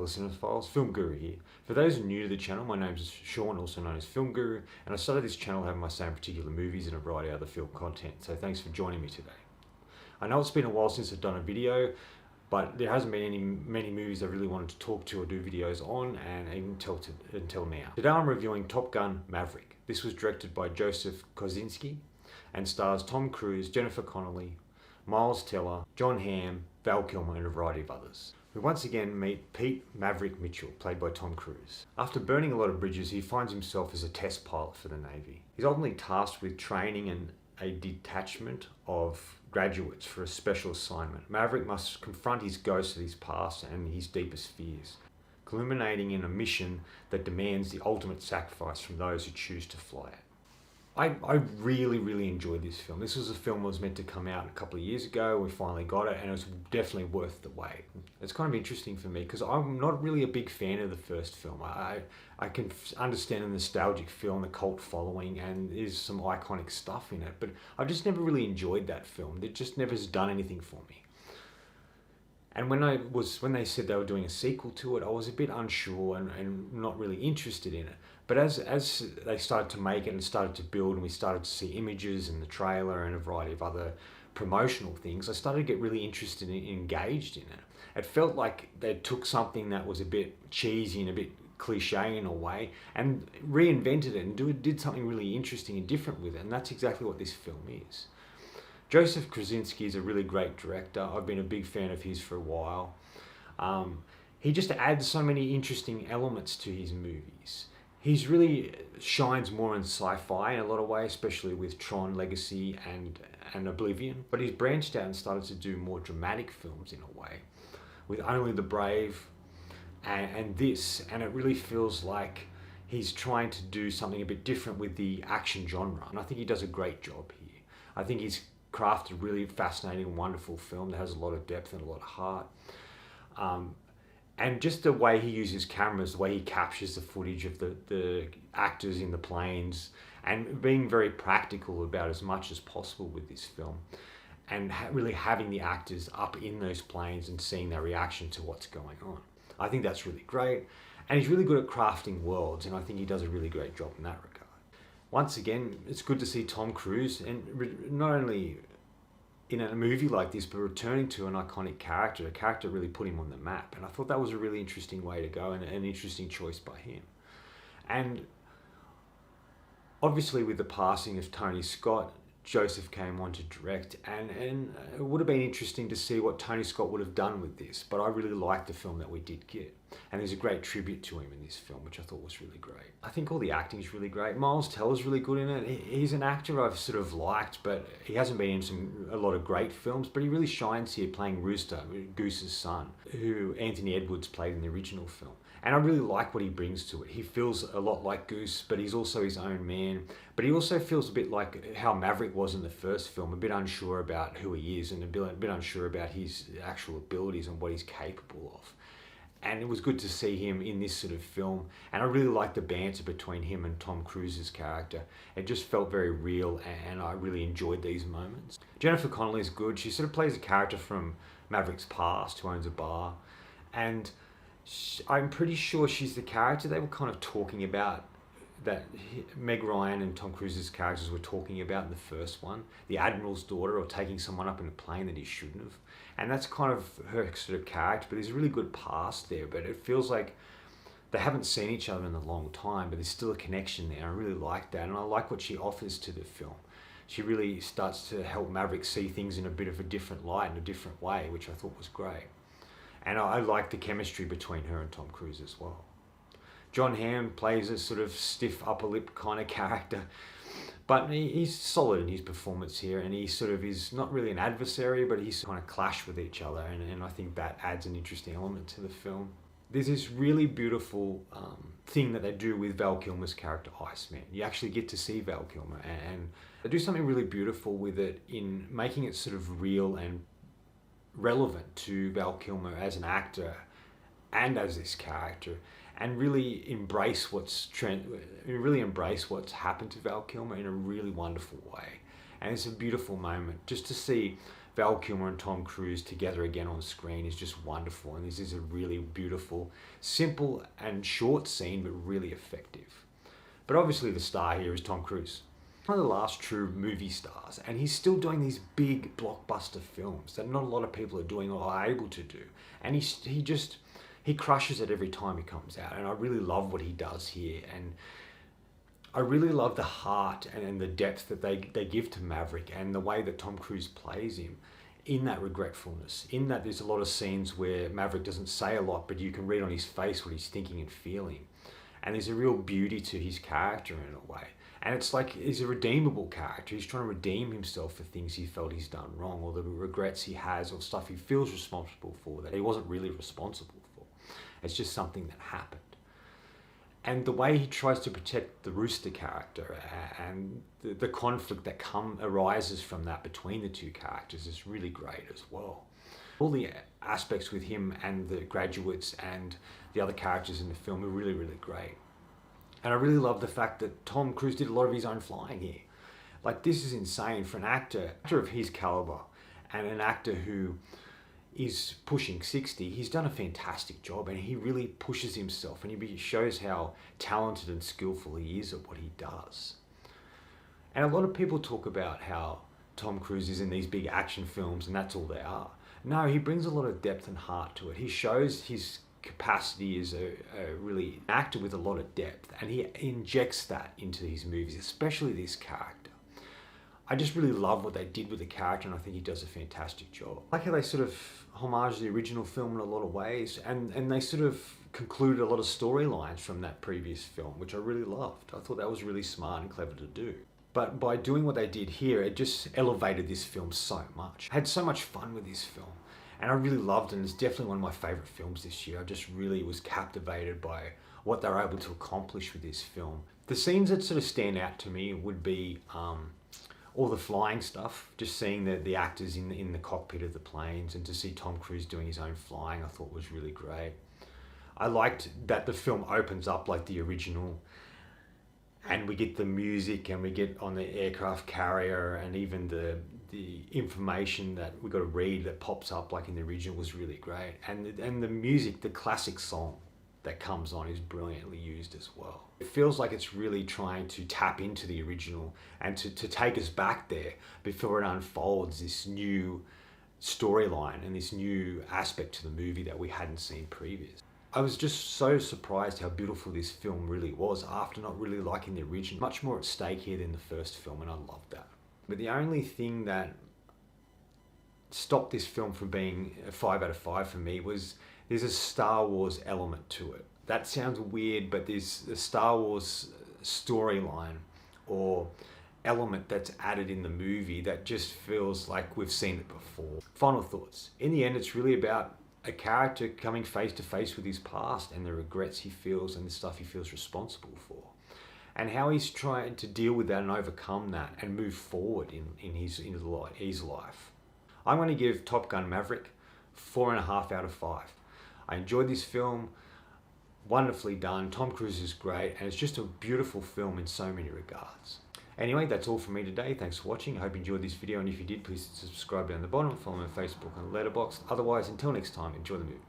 cinephiles, Film Guru here. For those who are new to the channel, my name is Sean, also known as Film Guru, and I started this channel having my same particular movies and a variety of other film content, so thanks for joining me today. I know it's been a while since I've done a video, but there hasn't been many movies I really wanted to talk to or do videos on, and until now. Today I'm reviewing Top Gun Maverick. This was directed by Joseph Kosinski and stars Tom Cruise, Jennifer Connelly, Miles Teller, John Hamm, Val Kilmer, and a variety of others. We once again meet Pete Maverick Mitchell, played by Tom Cruise. After burning a lot of bridges, he finds himself as a test pilot for the Navy. He's ultimately tasked with training and a detachment of graduates for a special assignment. Maverick must confront his ghosts of his past and his deepest fears, culminating in a mission that demands the ultimate sacrifice from those who choose to fly it. I really enjoyed this film. This was a film that was meant to come out a couple of years ago. We finally got it, and it was definitely worth the wait. It's kind of interesting for me because I'm not really a big fan of the first film. I can understand the nostalgic feel and the cult following, and there's some iconic stuff in it, but I've just never really enjoyed that film. It just never has done anything for me. And when they said they were doing a sequel to it, I was a bit unsure and not really interested in it. But as they started to make it and started to build, and we started to see images and the trailer and a variety of other promotional things, I started to get really interested and engaged in it. It felt like they took something that was a bit cheesy and a bit cliche in a way and reinvented it and did something really interesting and different with it. And that's exactly what this film is. Joseph Kosinski is a really great director. I've been a big fan of his for a while. He just adds so many interesting elements to his movies. He's really shines more in sci-fi in a lot of ways, especially with Tron Legacy and Oblivion. But he's branched out and started to do more dramatic films in a way, with Only the Brave and this. And it really feels like he's trying to do something a bit different with the action genre. And I think he does a great job here. I think he's crafted a really fascinating, wonderful film that has a lot of depth and a lot of heart. And just the way he uses cameras, the way he captures the footage of the actors in the planes, and being very practical about as much as possible with this film, and really having the actors up in those planes and seeing their reaction to what's going on. I think that's really great. And he's really good at crafting worlds, and I think he does a really great job in that regard. Once again, it's good to see Tom Cruise, and not only in a movie like this, but returning to an iconic character, a character that really put him on the map. And I thought that was a really interesting way to go and an interesting choice by him. And obviously with the passing of Tony Scott, Joseph came on to direct, and it would have been interesting to see what Tony Scott would have done with this, but I really liked the film that we did get. And there's a great tribute to him in this film, which I thought was really great. I think all the acting is really great. Miles Teller's really good in it. He's an actor I've sort of liked, but he hasn't been in a lot of great films, but he really shines here playing Rooster, Goose's son, who Anthony Edwards played in the original film. And I really like what he brings to it. He feels a lot like Goose, but he's also his own man. But he also feels a bit like how Maverick was in the first film, a bit unsure about who he is and a bit unsure about his actual abilities and what he's capable of. And it was good to see him in this sort of film. And I really liked the banter between him and Tom Cruise's character. It just felt very real, and I really enjoyed these moments. Jennifer Connelly is good. She sort of plays a character from Maverick's past who owns a bar. And I'm pretty sure she's the character they were kind of talking about, that Meg Ryan and Tom Cruise's characters were talking about in the first one, the Admiral's daughter, or taking someone up in a plane that he shouldn't have. And that's kind of her sort of character, but there's a really good past there, but it feels like they haven't seen each other in a long time, but there's still a connection there. I really like that, and I like what she offers to the film. She really starts to help Maverick see things in a bit of a different light, in a different way, which I thought was great. And I like the chemistry between her and Tom Cruise as well. John Hamm plays a sort of stiff upper lip kind of character, but he's solid in his performance here, and he sort of is not really an adversary, but he's kind of clash with each other, and I think that adds an interesting element to the film. There's this really beautiful thing that they do with Val Kilmer's character, Iceman. You actually get to see Val Kilmer, and they do something really beautiful with it in making it sort of real and relevant to Val Kilmer as an actor and as this character, and really embrace what's happened to Val Kilmer in a really wonderful way. And it's a beautiful moment just to see Val Kilmer and Tom Cruise together again on screen is just wonderful, and this is a really beautiful, simple and short scene, but really effective. But obviously the star here is Tom Cruise. One of the last true movie stars, and he's still doing these big blockbuster films that not a lot of people are doing or are able to do. And he crushes it every time he comes out, and I really love what he does here. And I really love the heart and the depth that they give to Maverick, and the way that Tom Cruise plays him in that regretfulness, in that there's a lot of scenes where Maverick doesn't say a lot, but you can read on his face what he's thinking and feeling. And there's a real beauty to his character in a way. And it's like he's a redeemable character. He's trying to redeem himself for things he felt he's done wrong, or the regrets he has, or stuff he feels responsible for that he wasn't really responsible for. It's just something that happened. And the way he tries to protect the Rooster character and the conflict that arises from that between the two characters is really great as well. All the aspects with him and the graduates and the other characters in the film are really, really great. And I really love the fact that Tom Cruise did a lot of his own flying here. Like, this is insane for an actor of his caliber, and an actor who is pushing 60. He's done a fantastic job, and he really pushes himself, and he shows how talented and skillful he is at what he does. And a lot of people talk about how Tom Cruise is in these big action films and that's all they are. No, he brings a lot of depth and heart to it. He shows his capacity as a really actor with a lot of depth, and he injects that into his movies, especially this character. I just really love what they did with the character, and I think he does a fantastic job. I like how they sort of homage the original film in a lot of ways, and they sort of concluded a lot of storylines from that previous film, which I really loved. I thought that was really smart and clever to do. But by doing what they did here, it just elevated this film so much. I had so much fun with this film, and I really loved it, and it's definitely one of my favourite films this year. I just really was captivated by what they were able to accomplish with this film. The scenes that sort of stand out to me would be all the flying stuff, just seeing the actors in the cockpit of the planes, and to see Tom Cruise doing his own flying, I thought was really great. I liked that the film opens up like the original, and we get the music, and we get on the aircraft carrier, and even the information that we got to read that pops up like in the original was really great. And the music, the classic song that comes on, is brilliantly used as well. It feels like it's really trying to tap into the original and to take us back there before it unfolds this new storyline and this new aspect to the movie that we hadn't seen previous. I was just so surprised how beautiful this film really was after not really liking the original. Much more at stake here than the first film, and I loved that. But the only thing that stopped this film from being a 5 out of 5 for me was there's a Star Wars element to it. That sounds weird, but there's a Star Wars storyline or element that's added in the movie that just feels like we've seen it before. Final thoughts. In the end, it's really about a character coming face to face with his past and the regrets he feels and the stuff he feels responsible for, and how he's trying to deal with that and overcome that and move forward in his life. I'm going to give Top Gun Maverick 4.5 out of 5. I enjoyed this film, wonderfully done. Tom Cruise is great, and it's just a beautiful film in so many regards. Anyway, that's all from me today. Thanks for watching. I hope you enjoyed this video, and if you did, please subscribe down the bottom, follow me on Facebook and Letterboxd. Otherwise, until next time, enjoy the movies.